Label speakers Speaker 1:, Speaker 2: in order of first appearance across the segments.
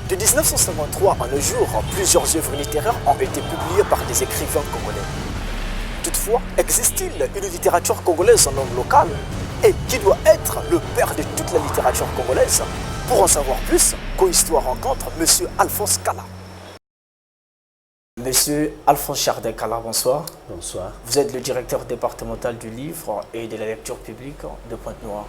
Speaker 1: De 1953 à nos jours, plusieurs œuvres littéraires ont été publiées par des écrivains congolais. Toutefois, existe-t-il une littérature congolaise en langue locale et qui doit être le père de toute la littérature congolaise? Pour en savoir plus, Cohistoire rencontre M. Alphonse Kala. Monsieur Alphonse Chardin-Kala, bonsoir.
Speaker 2: Bonsoir.
Speaker 1: Vous êtes le directeur départemental du livre et de la lecture publique de Pointe-Noire.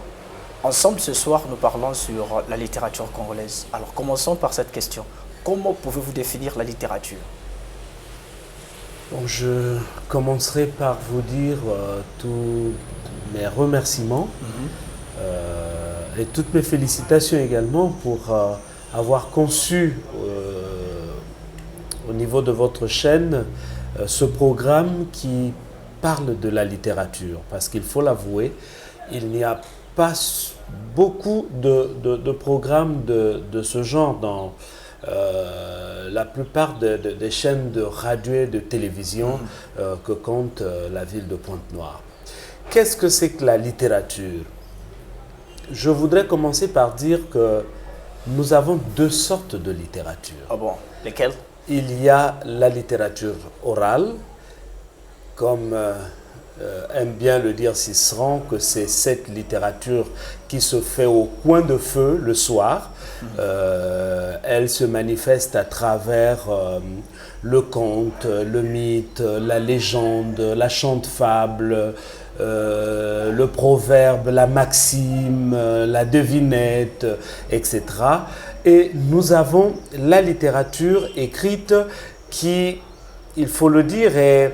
Speaker 1: Ensemble, ce soir, nous parlons sur la littérature congolaise. Alors, commençons par cette question. Comment pouvez-vous définir la littérature?
Speaker 2: Bon, je commencerai par vous dire tous mes remerciements et toutes mes félicitations également pour avoir conçu au niveau de votre chaîne ce programme qui parle de la littérature. Parce qu'il faut l'avouer, il n'y a pas beaucoup de programmes de ce genre dans la plupart des chaînes de radio et de télévision que compte la ville de Pointe-Noire. Qu'est-ce que c'est que la littérature? Je voudrais commencer par dire que nous avons deux sortes de littérature.
Speaker 1: Ah bon? Lesquelles?
Speaker 2: Il y a la littérature orale, comme aime bien le dire Cicéron, que c'est cette littérature qui se fait au coin de feu le soir. Elle se manifeste à travers le conte, le mythe, la légende, la chante-fable, le proverbe, la maxime, la devinette, etc. Et nous avons la littérature écrite qui, il faut le dire, est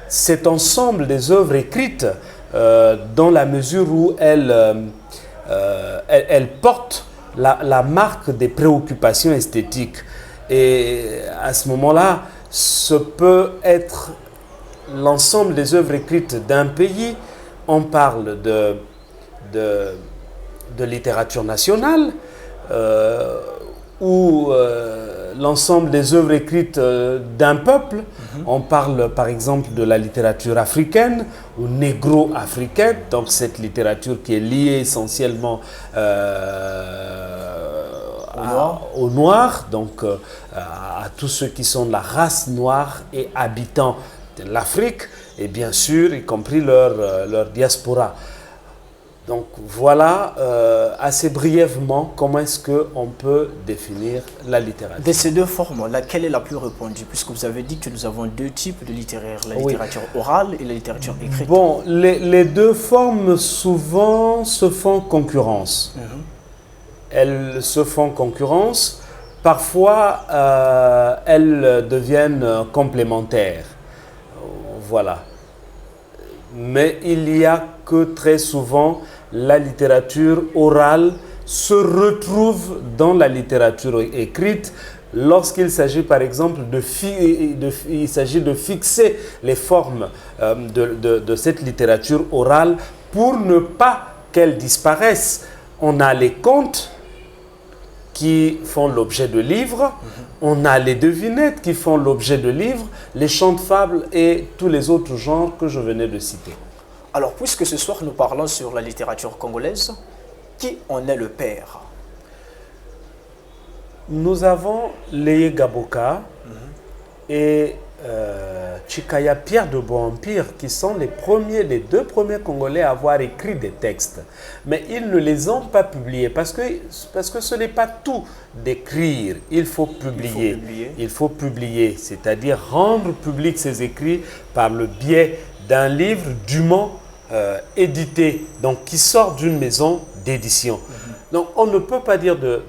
Speaker 2: cet ensemble des œuvres écrites dans la mesure où elles portent la marque des préoccupations esthétiques. Et à ce moment-là, ce peut être l'ensemble des œuvres écrites d'un pays. On parle de littérature nationale ou l'ensemble des œuvres écrites d'un peuple. On parle par exemple de la littérature africaine ou négro-africaine, donc cette littérature qui est liée essentiellement aux Noirs, donc à tous ceux qui sont de la race noire et habitants de l'Afrique, et bien sûr, y compris leur diaspora. Donc voilà assez brièvement comment est-ce qu'on peut définir la littérature.
Speaker 1: De ces deux formes, laquelle est la plus répandue? Puisque vous avez dit que nous avons deux types de littéraire, la littérature orale et la littérature écrite.
Speaker 2: Bon, les deux formes souvent se font concurrence. Elles se font concurrence. Parfois, elles deviennent complémentaires. Voilà. Mais il y a que très souvent la littérature orale se retrouve dans la littérature écrite lorsqu'il s'agit par exemple de fixer les formes de cette littérature orale pour ne pas qu'elles disparaissent. On a les contes qui font l'objet de livres, on a les devinettes qui font l'objet de livres, les chants-fables et tous les autres genres que je venais de citer.
Speaker 1: Alors, puisque ce soir nous parlons sur la littérature congolaise, qui en est le père?
Speaker 2: Nous avons Léé Gaboka et Chikaya Pierre de Bois-Empire qui sont les deux premiers Congolais à avoir écrit des textes. Mais ils ne les ont pas publiés parce que ce n'est pas tout d'écrire. Il faut publier. Il faut publier, c'est-à-dire rendre public ces écrits par le biais d'un livre dûment édité, donc qui sort d'une maison d'édition. Donc on ne peut pas dire de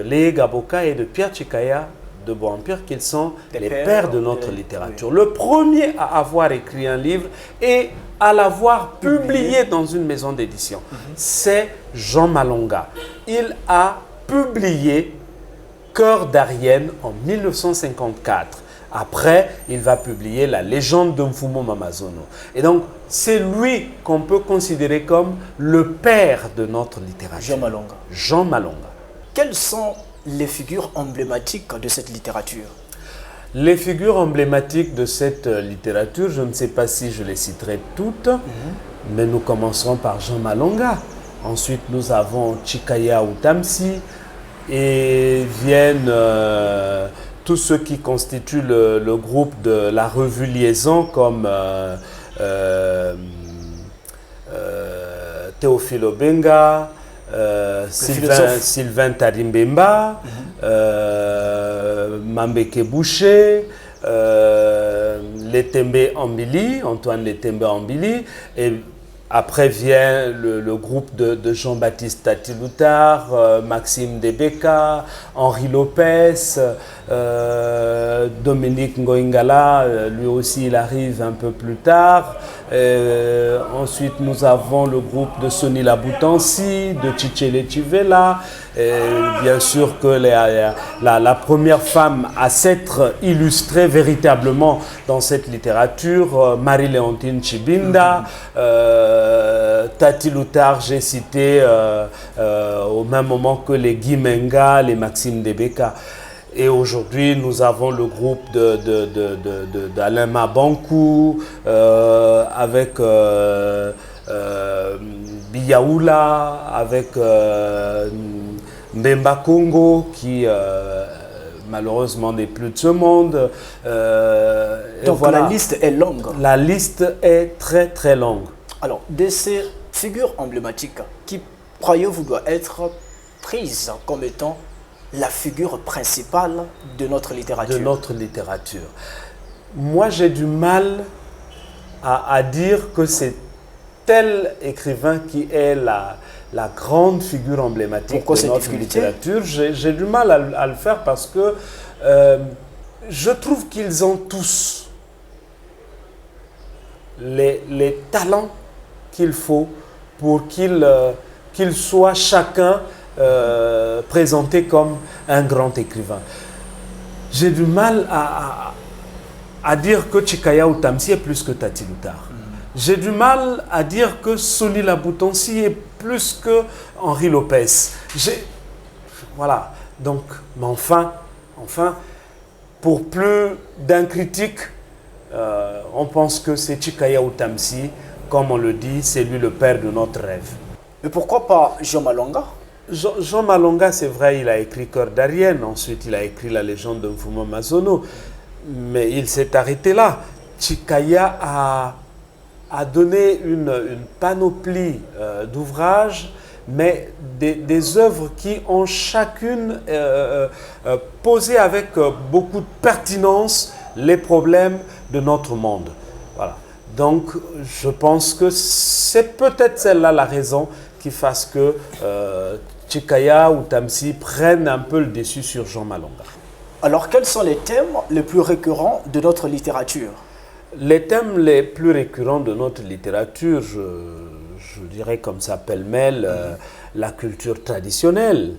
Speaker 2: Léé Gaboka et de Pierre Chikaya de Bois-Empire qu'ils sont les pères de notre littérature. Oui. Le premier à avoir écrit un livre et à l'avoir publié dans une maison d'édition, c'est Jean Malonga. Il a publié Cœur d'Arienne en 1954. Après, il va publier La légende de Mfumo Mamazono. Et donc, c'est lui qu'on peut considérer comme le père de notre littérature.
Speaker 1: Jean Malonga.
Speaker 2: Jean Malonga.
Speaker 1: Quelles sont les figures emblématiques de cette littérature?
Speaker 2: Les figures emblématiques de cette littérature, je ne sais pas si je les citerai toutes, mais nous commencerons par Jean Malonga. Ensuite, nous avons Chikaya Utamsi, et viennent tous ceux qui constituent le groupe de la revue Liaison, comme Théophile Obenga, Sylvain Tarimbemba, Mambeke Boucher, Antoine Letembe Ambili, et après vient le groupe de Jean-Baptiste Tatiloutar, Maxime Debeka, Henri Lopez, Dominique Ngoingala, lui aussi il arrive un peu plus tard. Ensuite nous avons le groupe de Sonny Laboutansi, de Tchichele Chivela, bien sûr que la première femme à s'être illustrée véritablement dans cette littérature, Marie-Léontine Chibinda, Tati Loutar, j'ai cité au même moment que les Guy Menga, les Maxime Debeka. Et aujourd'hui, nous avons le groupe d'Alain Mabankou, avec Biyaoula, avec Mbemba Congo, qui malheureusement n'est plus de ce monde.
Speaker 1: Donc voilà. La liste est longue.
Speaker 2: La liste est très très longue.
Speaker 1: Alors, de ces figures emblématiques, qui croyez-vous doit être prise comme étant la figure principale de notre littérature?
Speaker 2: De notre littérature. Moi, j'ai du mal à dire que c'est tel écrivain qui est la grande figure emblématique de notre littérature. J'ai du mal à le faire parce que je trouve qu'ils ont tous les talents qu'il faut pour qu'ils soient chacun présenté comme un grand écrivain. J'ai du mal à dire que Tchikaya Outamsi est plus que Tati Loutar. J'ai du mal à dire que Sonny Laboutansi est plus que Henri Lopez. Voilà. Donc, mais enfin, pour plus d'un critique, on pense que c'est Tchikaya Outamsi, comme on le dit, c'est lui le père de notre rêve.
Speaker 1: Mais pourquoi pas Jean Malonga?
Speaker 2: Jean Malonga, c'est vrai, il a écrit Cœur d'Arienne, ensuite il a écrit La légende de Mfumo Mazono, mais il s'est arrêté là. Tchikaya a donné une panoplie d'ouvrages, mais des œuvres qui ont chacune posé avec beaucoup de pertinence les problèmes de notre monde. Voilà. Donc, je pense que c'est peut-être celle-là la raison qui fasse que Tchikaya ou Tamsi prennent un peu le dessus sur Jean Malonga.
Speaker 1: Alors, quels sont les thèmes les plus récurrents de notre littérature?
Speaker 2: Les thèmes les plus récurrents de notre littérature, je dirais comme ça pêle-mêle, la culture traditionnelle.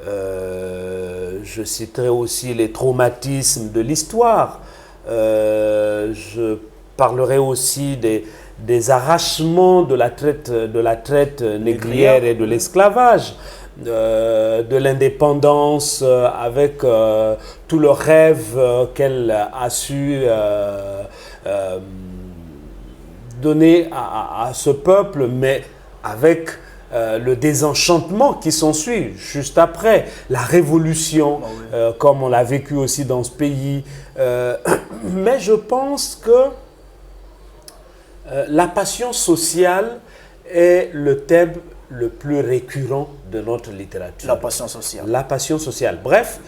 Speaker 2: Je citerai aussi les traumatismes de l'histoire. Je parlerai aussi des arrachements de la traite négrière et de l'esclavage, de l'indépendance avec tout le rêve qu'elle a su donner à ce peuple, mais avec le désenchantement qui s'ensuit juste après, la révolution, comme on l'a vécu aussi dans ce pays. Mais je pense que la passion sociale est le thème le plus récurrent de notre littérature.
Speaker 1: La passion sociale. La
Speaker 2: passion sociale. Bref,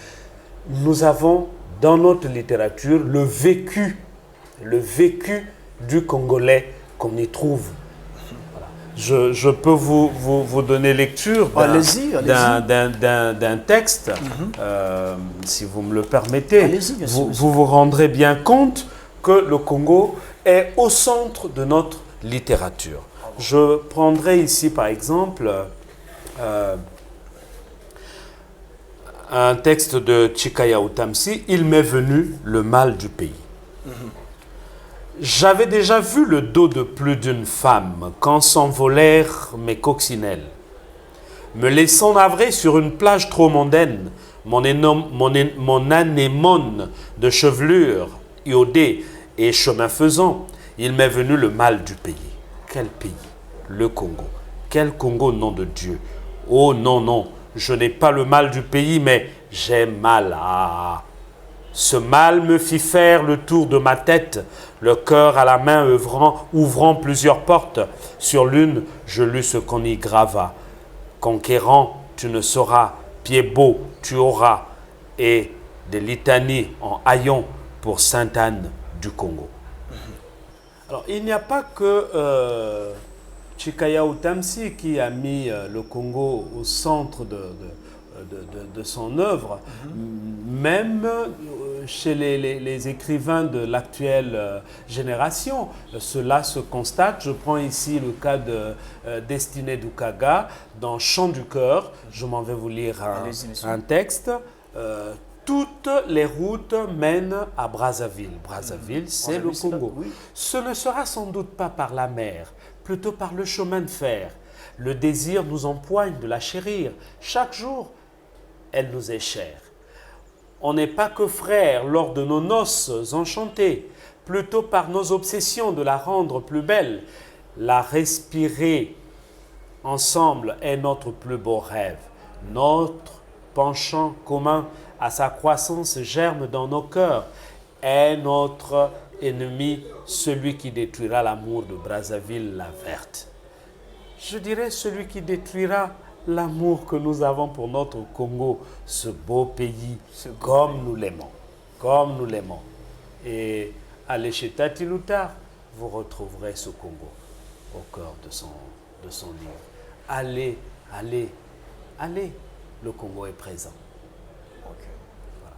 Speaker 2: nous avons dans notre littérature le vécu du Congolais qu'on y trouve. Voilà. Je peux vous donner lecture d'un texte, si vous me le permettez. Vous vous rendrez bien compte que le Congo est au centre de notre littérature. Je prendrai ici par exemple un texte de Tchikaya Outamsi, « Il m'est venu le mal du pays ». J'avais déjà vu le dos de plus d'une femme quand s'envolèrent mes coccinelles. Me laissant navrer sur une plage trop mondaine, mon anémone de chevelure, iodée et chemin faisant, il m'est venu le mal du pays. Quel pays? Le Congo. Quel Congo, nom de Dieu? Oh non, non, je n'ai pas le mal du pays, mais j'ai mal à... Ce mal me fit faire le tour de ma tête, le cœur à la main ouvrant plusieurs portes. Sur l'une, je lus ce qu'on y grava. Conquérant, tu ne sauras, pied beau, tu auras, et des litanies en haillons pour Sainte-Anne du Congo. Alors, il n'y a pas que Chikaya Utamsi qui a mis le Congo au centre de son œuvre, même chez les écrivains de l'actuelle génération. Cela se constate. Je prends ici le cas de Destiné Dukaga dans Chant du cœur. Je m'en vais vous lire un texte. Toutes les routes mènent à Brazzaville. Brazzaville, c'est le Congo. Oui. Ce ne sera sans doute pas par la mer, plutôt par le chemin de fer. Le désir nous empoigne de la chérir. Chaque jour, elle nous est chère. On n'est pas que frères lors de nos noces enchantées, plutôt par nos obsessions de la rendre plus belle. La respirer ensemble est notre plus beau rêve. Notre penchant commun à sa croissance germe dans nos cœurs. Est notre ennemi celui qui détruira l'amour de Brazzaville la verte. Je dirais celui qui détruira l'amour que nous avons pour notre Congo, ce beau pays, comme nous l'aimons, comme nous l'aimons. Et allez chez Tati Loutar, vous retrouverez ce Congo au cœur de son livre. Allez, allez, allez, le Congo est présent. Voilà.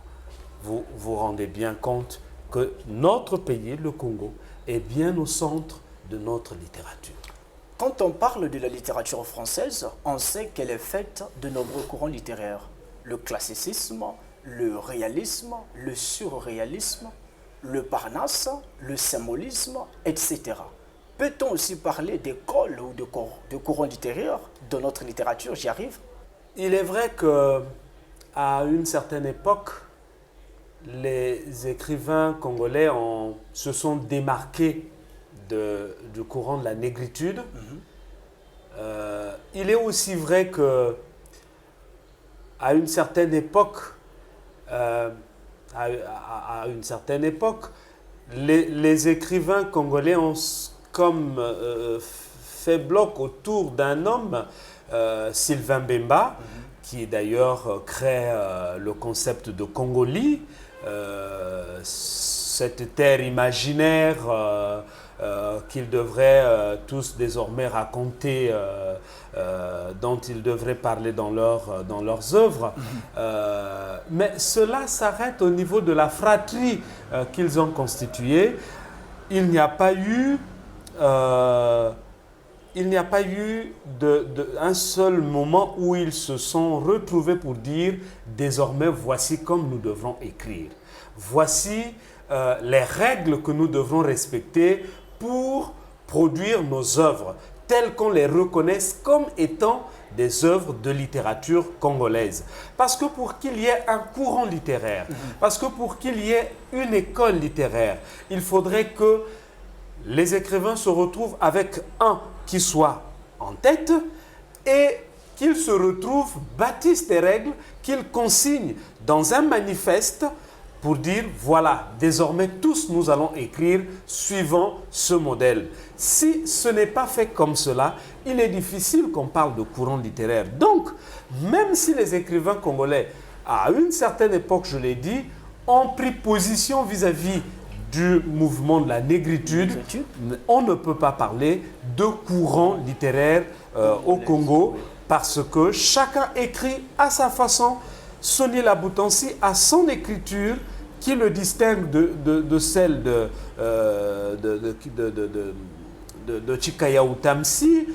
Speaker 2: Vous vous rendez bien compte que notre pays, le Congo, est bien au centre de notre littérature.
Speaker 1: Quand on parle de la littérature française, on sait qu'elle est faite de nombreux courants littéraires. Le classicisme, le réalisme, le surréalisme, le parnasse, le symbolisme, etc. Peut-on aussi parler d'écoles ou de courants littéraires de notre littérature? J'y arrive.
Speaker 2: Il est vrai qu'à une certaine époque, les écrivains congolais se sont démarqués du courant de la négritude. Il est aussi vrai que à une certaine époque, les écrivains congolais ont comme fait bloc autour d'un homme, Sylvain Bemba, qui d'ailleurs crée le concept de Congolie, cette terre imaginaire qu'ils devraient tous désormais raconter, dont ils devraient parler dans leurs œuvres. Mais cela s'arrête au niveau de la fratrie qu'ils ont constituée. Il n'y a pas eu un seul moment où ils se sont retrouvés pour dire « désormais, voici comme nous devrons écrire. Voici les règles que nous devrons respecter pour produire nos œuvres, telles qu'on les reconnaisse comme étant des œuvres de littérature congolaise. » Parce que pour qu'il y ait un courant littéraire, parce que pour qu'il y ait une école littéraire, il faudrait que les écrivains se retrouvent avec un qui soit en tête et qu'ils se retrouvent, bâtissent des règles, qu'ils consignent dans un manifeste pour dire, voilà, désormais tous nous allons écrire suivant ce modèle. Si ce n'est pas fait comme cela, il est difficile qu'on parle de courant littéraire. Donc, même si les écrivains congolais, à une certaine époque, je l'ai dit, ont pris position vis-à-vis du mouvement de la négritude, on ne peut pas parler de courant littéraire au Congo parce que chacun écrit à sa façon. Sonny Laboutansi a son écriture qui le distingue de celle de Chikaya Utamsi.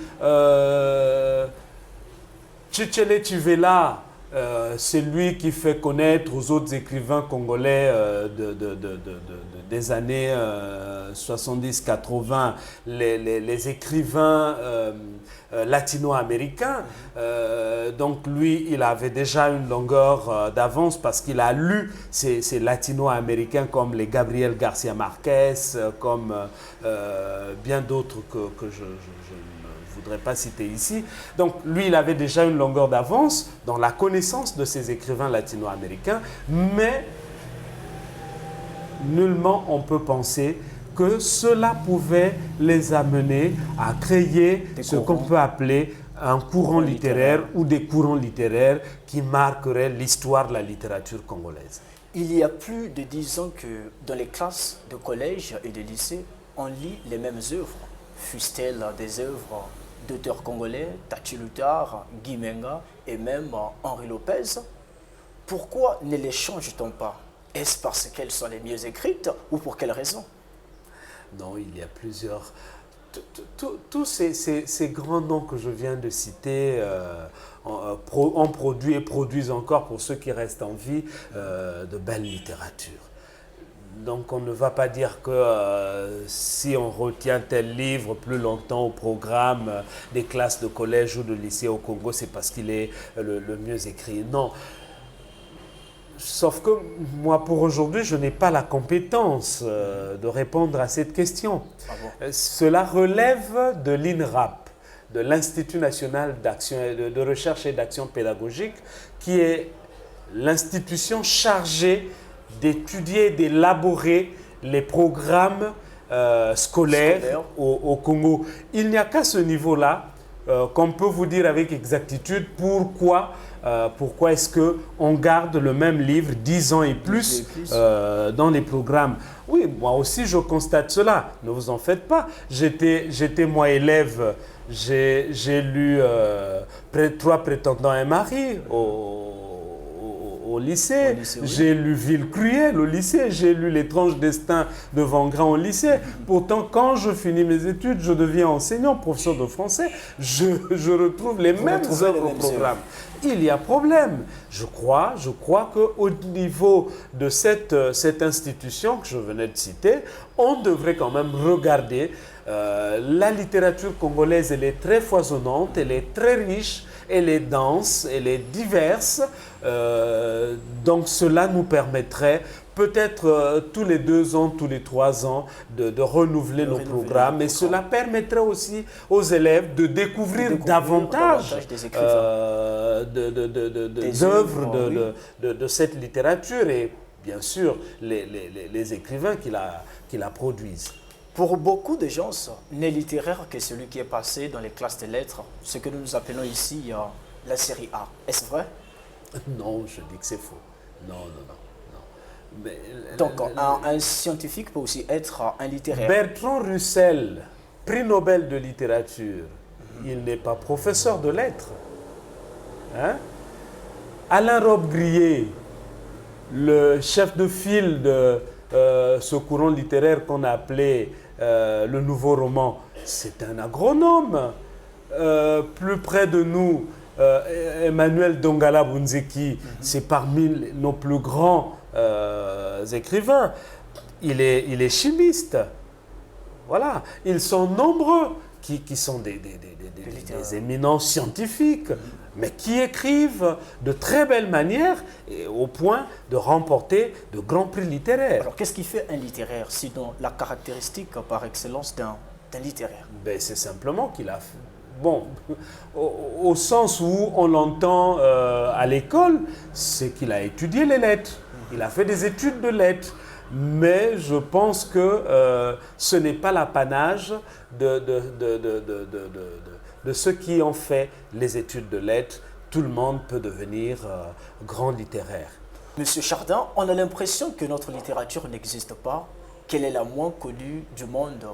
Speaker 2: Tchétchéné Tivela, c'est lui qui fait connaître aux autres écrivains congolais des années 70-80 les écrivains latino-américains. Donc lui, il avait déjà une longueur d'avance parce qu'il a lu ces latino-américains comme les Gabriel Garcia Marquez, comme bien d'autres que je ne ne voudrais pas citer ici. Donc lui, il avait déjà une longueur d'avance dans la connaissance de ces écrivains latino-américains, mais nullement on peut penser que cela pouvait les amener à créer ce qu'on peut appeler un courant littéraire ou des courants littéraires qui marqueraient l'histoire de la littérature congolaise.
Speaker 1: Il y a plus de 10 ans que dans les classes de collège et de lycée, on lit les mêmes œuvres. Fussent-elles des œuvres d'auteurs congolais, Tati Lutar, Guy Menga et même Henri Lopez. Pourquoi ne les change-t-on pas? Est-ce parce qu'elles sont les mieux écrites ou pour quelles raisons?
Speaker 2: Non, il y a plusieurs... Tous ces grands noms que je viens de citer ont produit et produisent encore, pour ceux qui restent en vie, de belles littératures. Donc on ne va pas dire que si on retient tel livre plus longtemps au programme des classes de collège ou de lycée au Congo, c'est parce qu'il est le mieux écrit. Non. Sauf que moi, pour aujourd'hui, je n'ai pas la compétence de répondre à cette question.
Speaker 1: Ah bon?
Speaker 2: Cela relève de l'INRAP, de l'Institut national de recherche et d'action pédagogique, qui est l'institution chargée d'étudier et d'élaborer les programmes scolaires au Congo. Il n'y a qu'à ce niveau-là qu'on peut vous dire avec exactitude pourquoi est-ce qu'on garde le même livre 10 ans et plus dans les programmes. Oui, moi aussi je constate cela, ne vous en faites pas. J'étais moi élève, j'ai lu 3 prétendants et un mari au lycée,
Speaker 1: oui.
Speaker 2: J'ai lu Ville cruelle au lycée, j'ai lu L'étrange destin de Van Grand au lycée. Pourtant, quand je finis mes études, je deviens enseignant, professeur de français, je retrouve les mêmes œuvres au programme. Il y a problème. Je crois qu'au niveau de cette institution que je venais de citer, on devrait quand même regarder la littérature congolaise. Elle est très foisonnante, elle est très riche, elle est dense, elle est diverse. Donc cela nous permettrait peut-être tous les 2 ans, tous les 3 ans de renouveler nos programmes. Et cela permettrait aussi aux élèves de découvrir davantage d'œuvres de cette littérature et bien sûr les écrivains qui la produisent.
Speaker 1: Pour beaucoup de gens, n'est littéraire que celui qui est passé dans les classes de lettres, ce que nous appelons ici la série A. Est-ce vrai?
Speaker 2: Non, je dis que c'est faux. Non. Mais,
Speaker 1: donc, un scientifique peut aussi être un littéraire.
Speaker 2: Bertrand Russell, prix Nobel de littérature, il n'est pas professeur de lettres. Hein? Alain Robbe-Grillet, le chef de file de ce courant littéraire qu'on a appelé le nouveau roman, c'est un agronome. Plus près de nous, Emmanuel Dongala Bunzeki, c'est parmi nos plus grands écrivains. Il est chimiste. Voilà. Ils sont nombreux qui sont des éminents scientifiques, mais qui écrivent de très belle manière et au point de remporter de grands prix littéraires.
Speaker 1: Alors, qu'est-ce qui fait un littéraire, sinon la caractéristique par excellence d'un littéraire?
Speaker 2: C'est simplement qu'il a... Bon, au sens où on l'entend à l'école, c'est qu'il a étudié les lettres. Il a fait des études de lettres. Mais je pense que ce n'est pas l'apanage de ceux qui ont fait les études de lettres. Tout le monde peut devenir grand littéraire.
Speaker 1: Monsieur Chardin, on a l'impression que notre littérature n'existe pas, qu'elle est la moins connue du monde.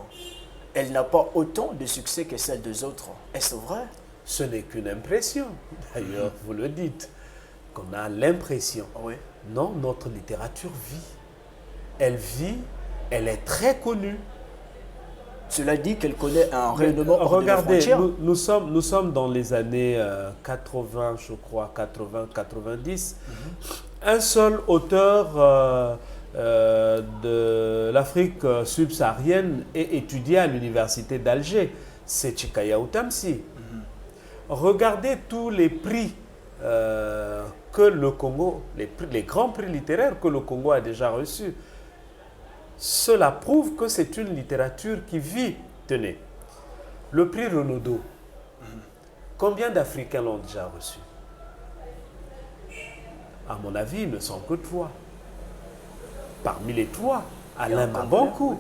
Speaker 1: Elle n'a pas autant de succès que celle des autres. Est-ce vrai?
Speaker 2: Ce n'est qu'une impression. D'ailleurs, vous le dites, qu'on a l'impression.
Speaker 1: Oui.
Speaker 2: Non, notre littérature vit. Elle vit, elle est très connue.
Speaker 1: Cela dit qu'elle connaît un rayonnement hors de nos
Speaker 2: regardez,
Speaker 1: frontières.
Speaker 2: nous sommes dans les années 80, je crois, 80-90. Un seul auteur de l'Afrique subsaharienne est étudié à l'université d'Alger. C'est Tchikaya Outamsi. Regardez tous les prix que le Congo, les grands prix littéraires que le Congo a déjà reçus. Cela prouve que c'est une littérature qui vit. Tenez, le prix Renaudot, Combien d'Africains l'ont déjà reçu? À mon avis, il ne sont que 3. Parmi les 3, Alain Mabankou.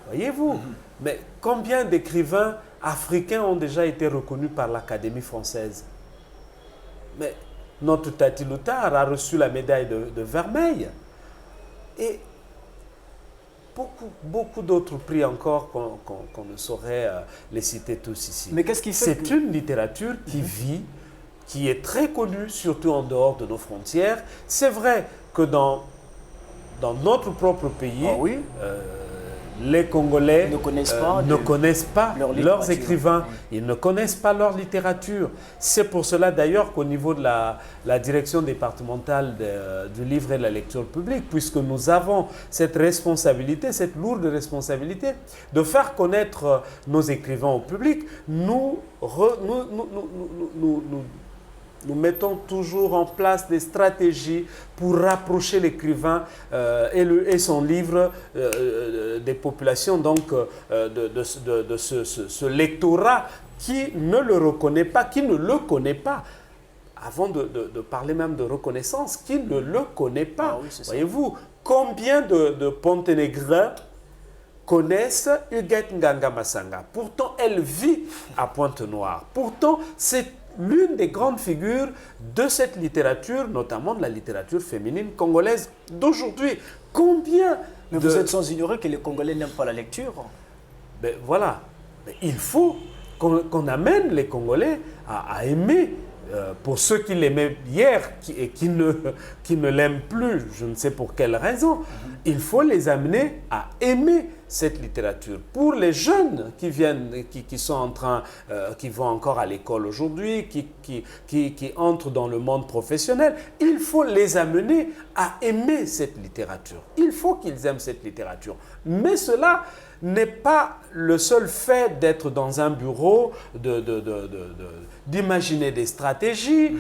Speaker 2: Voyez-vous? Mais combien d'écrivains africains ont déjà été reconnus par l'Académie française? Mais notre Tati Loutar a reçu la médaille de Vermeil. Et beaucoup d'autres prix encore qu'on ne saurait les citer tous ici.
Speaker 1: Mais qu'est-ce qui fait
Speaker 2: C'est une littérature qui vit, qui est très connue, surtout en dehors de nos frontières. C'est vrai que dans notre propre pays, les Congolais ne connaissent pas leurs écrivains, ils ne connaissent pas leur littérature. C'est pour cela d'ailleurs qu'au niveau de la direction départementale du livre et de la lecture publique, puisque nous avons cette responsabilité, cette lourde responsabilité de faire connaître nos écrivains au public, nous mettons toujours en place des stratégies pour rapprocher l'écrivain et son livre des populations, donc de ce lectorat qui ne le reconnaît pas, qui ne le connaît pas. Avant de parler même de reconnaissance, qui ne le connaît pas. Voyez-vous, combien de Ponténégrins connaissent Huguette Nganga Massanga? Pourtant, elle vit à Pointe-Noire. Pourtant, c'est l'une des grandes figures de cette littérature, notamment de la littérature féminine congolaise d'aujourd'hui. Combien
Speaker 1: Mais vous êtes sans ignorer que les Congolais n'aiment pas la lecture.
Speaker 2: Ben voilà. Mais il faut qu'on amène les Congolais à aimer. Pour ceux qui l'aimaient hier et qui ne l'aiment plus, je ne sais pour quelle raison, il faut les amener à aimer cette littérature. Pour les jeunes qui viennent, qui sont en train, qui vont encore à l'école aujourd'hui, qui entrent dans le monde professionnel, il faut les amener à aimer cette littérature. Il faut qu'ils aiment cette littérature. Mais cela n'est pas le seul fait d'être dans un bureau, d'imaginer des stratégies,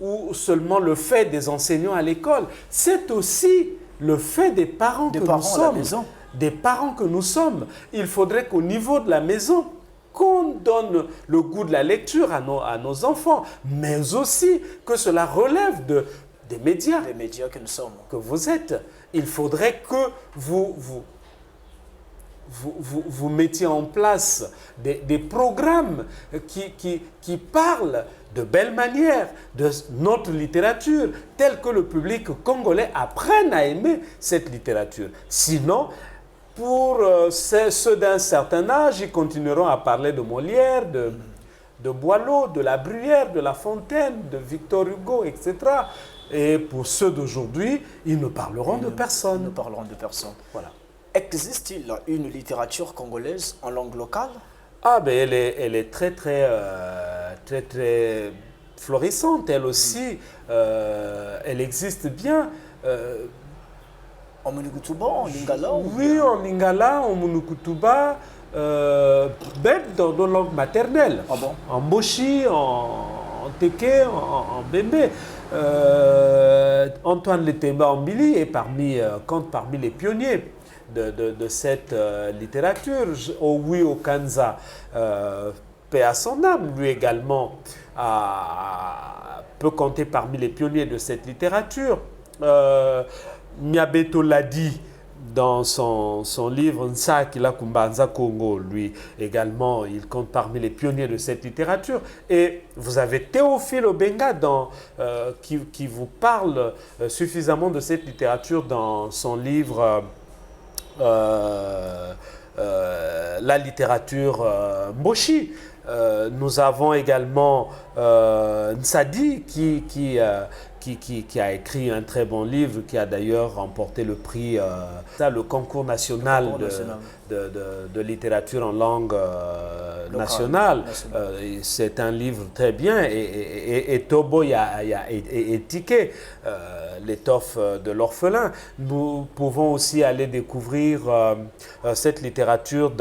Speaker 2: ou seulement le fait des enseignants à l'école. C'est aussi le fait des parents que nous sommes. Des parents que nous sommes. Il faudrait qu'au niveau de la maison, qu'on donne le goût de la lecture à nos enfants, mais aussi que cela relève des médias.
Speaker 1: Des médias que nous sommes.
Speaker 2: Que vous êtes. Il faudrait que vous mettiez en place des programmes qui parlent de belle manière de notre littérature, telle que le public congolais apprenne à aimer cette littérature. Sinon, pour ceux d'un certain âge, ils continueront à parler de Molière, de Boileau, de La Bruyère, de La Fontaine, de Victor Hugo, etc. Et pour ceux d'aujourd'hui, ils ne parleront de personne.
Speaker 1: Ils ne parleront de personne.
Speaker 2: Voilà.
Speaker 1: Existe-t-il une littérature congolaise en langue locale?
Speaker 2: Ah, ben elle est très florissante, elle aussi. Elle existe bien.
Speaker 1: En Monukutuba, en Lingala?
Speaker 2: Oui, en Lingala, en Monukutuba, même dans nos langues maternelles.
Speaker 1: Ah bon?
Speaker 2: En Moshi, en Teke, en Bembe. Antoine Letemba Mbili compte parmi les pionniers de cette littérature. Au Kanza, paix à son âme, lui également peut compter parmi les pionniers de cette littérature. Miabeto l'a dit dans son livre Nsakila Kumbanza Congo, lui également, il compte parmi les pionniers de cette littérature. Et vous avez Théophile Obenga qui vous parle suffisamment de cette littérature dans son livre La littérature Moshi. Nous avons également Nsadi qui a écrit un très bon livre, qui a d'ailleurs remporté le prix, le concours national de littérature en langue nationale. C'est un livre très bien et Tobo y a étiqué l'étoffe de l'orphelin. Nous pouvons aussi aller découvrir cette littérature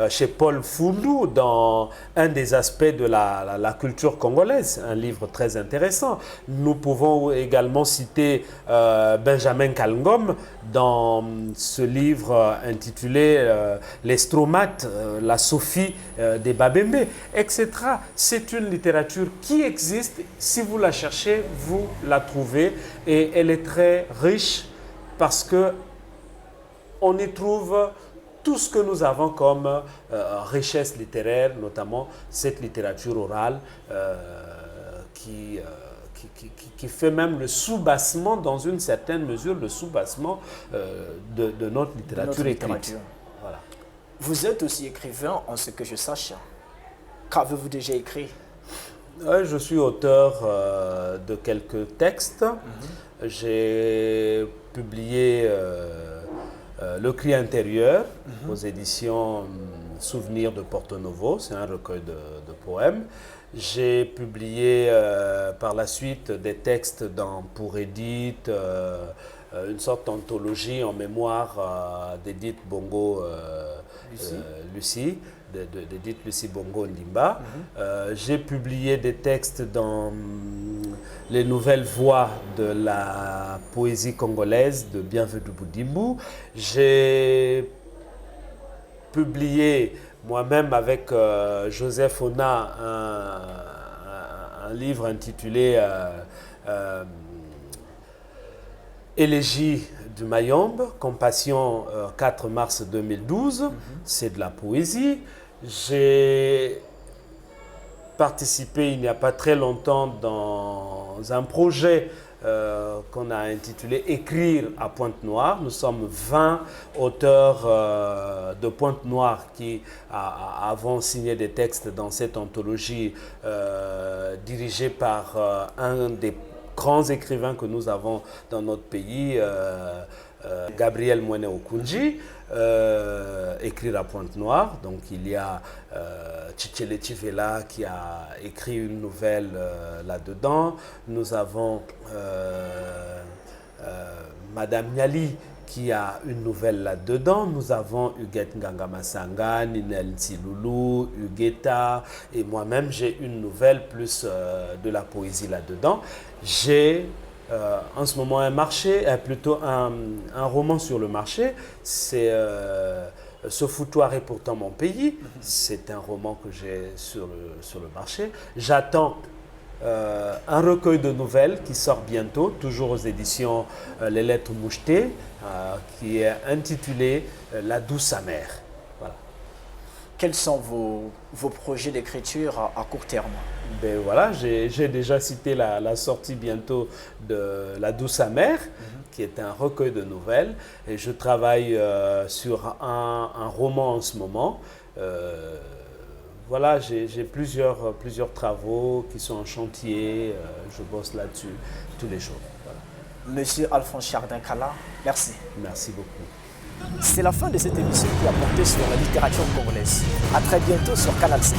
Speaker 2: chez Paul Foundou, dans un des aspects de la culture congolaise, un livre très intéressant. Nous pouvons également citer Benjamin Kalngom dans ce livre intitulé trouver les Stromates, la Sophie des Babembe, etc. C'est une littérature qui existe. Si vous la cherchez, vous la trouvez. Et elle est très riche parce que on y trouve tout ce que nous avons comme richesse littéraire, notamment cette littérature orale qui fait même le soubassement, dans une certaine mesure, le soubassement de notre littérature écrite. Voilà.
Speaker 1: Vous êtes aussi écrivain, en ce que je sache. Qu'avez-vous déjà écrit?
Speaker 2: Je suis auteur de quelques textes. J'ai publié Le Cri intérieur aux éditions Souvenirs de Porto Novo, c'est un recueil de poèmes. J'ai publié par la suite des textes pour Edith, une sorte d'anthologie en mémoire d'Edith Bongo Lucie, d'Edith Lucie Bongo Ndimba. J'ai publié des textes dans les nouvelles voix de la poésie congolaise de Bienvenue Boudimbu. J'ai publié moi-même avec Joseph Ona un livre intitulé Élégie du Mayombe, Compassion, 4 mars 2012. C'est de la poésie. J'ai participé il n'y a pas très longtemps dans un projet qu'on a intitulé Écrire à Pointe-Noire. Nous sommes 20 auteurs de Pointe-Noire qui avons signé des textes dans cette anthologie dirigée par un des grands écrivains que nous avons dans notre pays, Gabriel Mwene Okunji, Écrire à Pointe-Noire. Donc il y a Tchichele Chivela qui a écrit une nouvelle là-dedans. Nous avons Madame Niali qui a une nouvelle là-dedans. Nous avons Huguette Nganga-Masanga, Ninel Nsiloulou, Huguetta, et moi-même j'ai une nouvelle plus de la poésie là-dedans. J'ai en ce moment plutôt un roman sur le marché, c'est Ce foutoir est pourtant mon pays. C'est un roman que j'ai sur le marché. J'attends un recueil de nouvelles qui sort bientôt, toujours aux éditions Les Lettres Mouchetées, qui est intitulé La douce amère. Voilà.
Speaker 1: Quels sont vos projets d'écriture à court terme?
Speaker 2: Ben voilà, j'ai déjà cité la sortie bientôt de La douce amère, qui est un recueil de nouvelles, et je travaille sur un roman en ce moment. Voilà, j'ai plusieurs travaux qui sont en chantier, je bosse là-dessus tous les jours. Voilà.
Speaker 1: Monsieur Alphonse Chardin-Kala, merci.
Speaker 2: Merci beaucoup.
Speaker 1: C'est la fin de cette émission qui a porté sur la littérature congolaise. A très bientôt sur Canal 7.